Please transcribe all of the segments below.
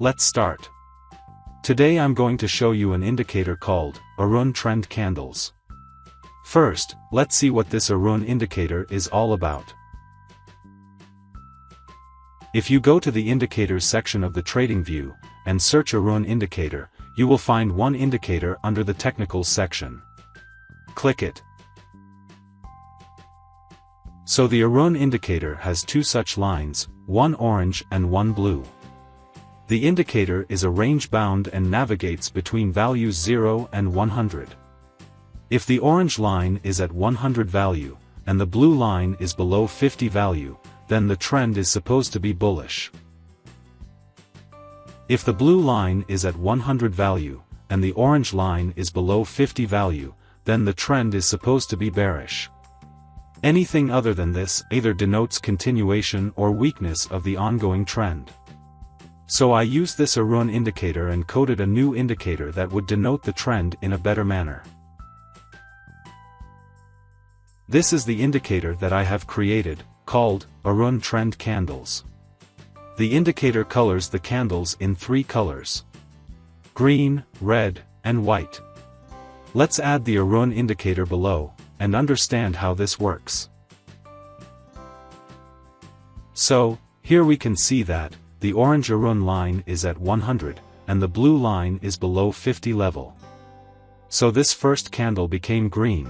Let's start. Today I'm going to show you an indicator called Aroon Trend Candles. First, let's see what this Aroon indicator is all about. If you go to the Indicators section of the TradingView, and search Aroon indicator, you will find one indicator under the Technicals section. Click it. So the Aroon indicator has two such lines, one orange and one blue. The indicator is a range-bound and navigates between values 0 and 100. If the orange line is at 100 value, and the blue line is below 50 value, then the trend is supposed to be bullish. If the blue line is at 100 value, and the orange line is below 50 value, then the trend is supposed to be bearish. Anything other than this either denotes continuation or weakness of the ongoing trend. So I used this Aroon indicator and coded a new indicator that would denote the trend in a better manner. This is the indicator that I have created, called Aroon Trend Candles. The indicator colors the candles in three colors: green, red, and white. Let's add the Aroon indicator below, and understand how this works. So, here we can see that the orange Aroon line is at 100, and the blue line is below 50 level. So this first candle became green.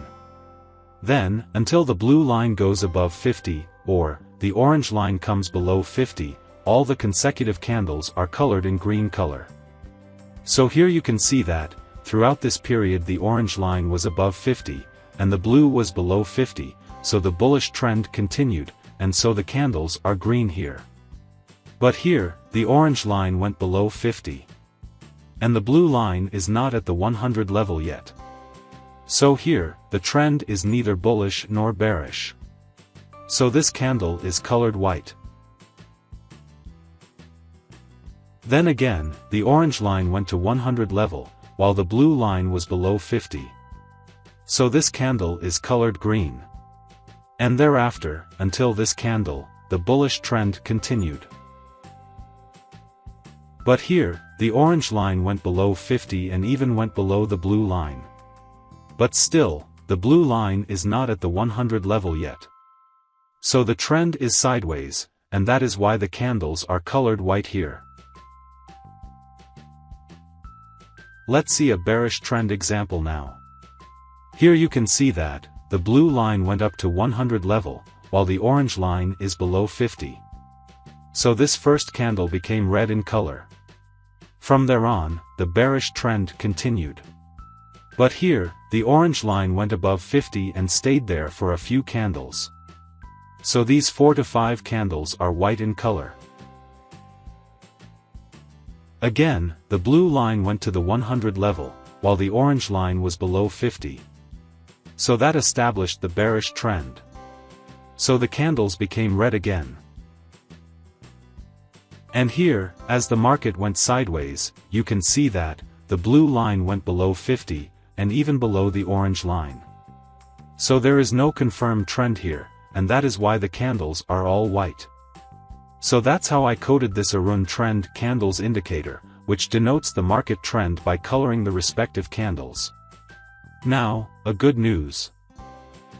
Then, until the blue line goes above 50, or the orange line comes below 50, all the consecutive candles are colored in green color. So here you can see that, throughout this period the orange line was above 50, and the blue was below 50, so the bullish trend continued, and so the candles are green here. But here, the orange line went below 50. And the blue line is not at the 100 level yet. So here, the trend is neither bullish nor bearish. So this candle is colored white. Then again, the orange line went to 100 level, while the blue line was below 50. So this candle is colored green. And thereafter, until this candle, the bullish trend continued. But here, the orange line went below 50 and even went below the blue line. But still, the blue line is not at the 100 level yet. So the trend is sideways, and that is why the candles are colored white here. Let's see a bearish trend example now. Here you can see that the blue line went up to 100 level, while the orange line is below 50. So this first candle became red in color. From there on, the bearish trend continued. But here, the orange line went above 50 and stayed there for a few candles. So these 4 to 5 candles are white in color. Again, the blue line went to the 100 level, while the orange line was below 50. So that established the bearish trend. So the candles became red again. And here, as the market went sideways, you can see that the blue line went below 50, and even below the orange line. So there is no confirmed trend here, and that is why the candles are all white. So that's how I coded this Aroon Trend Candles indicator, which denotes the market trend by coloring the respective candles. Now, a good news.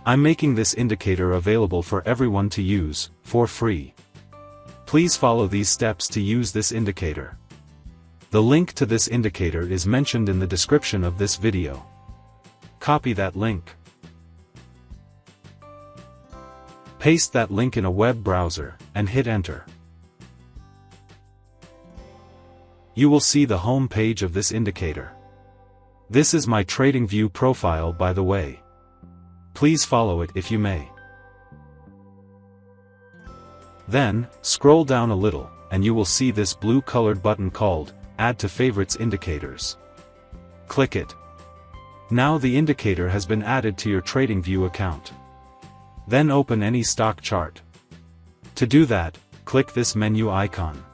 I'm making this indicator available for everyone to use, for free. Please follow these steps to use this indicator. The link to this indicator is mentioned in the description of this video. Copy that link. Paste that link in a web browser, and hit enter. You will see the home page of this indicator. This is my TradingView profile, by the way. Please follow it if you may. Then, scroll down a little, and you will see this blue-colored button called Add to Favorites Indicators. Click it. Now the indicator has been added to your TradingView account. Then open any stock chart. To do that, click this menu icon.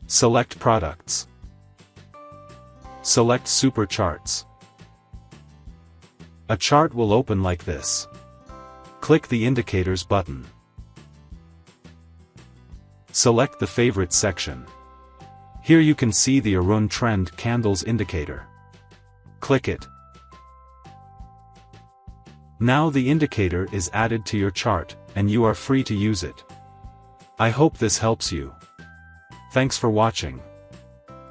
Select Products. Select Super Charts. A chart will open like this. Click the Indicators button. Select the Favorites section. Here you can see the Aroon trend candles indicator. Click it. Now the indicator is added to your chart, and you are free to use it. I hope this helps you. Thanks for watching.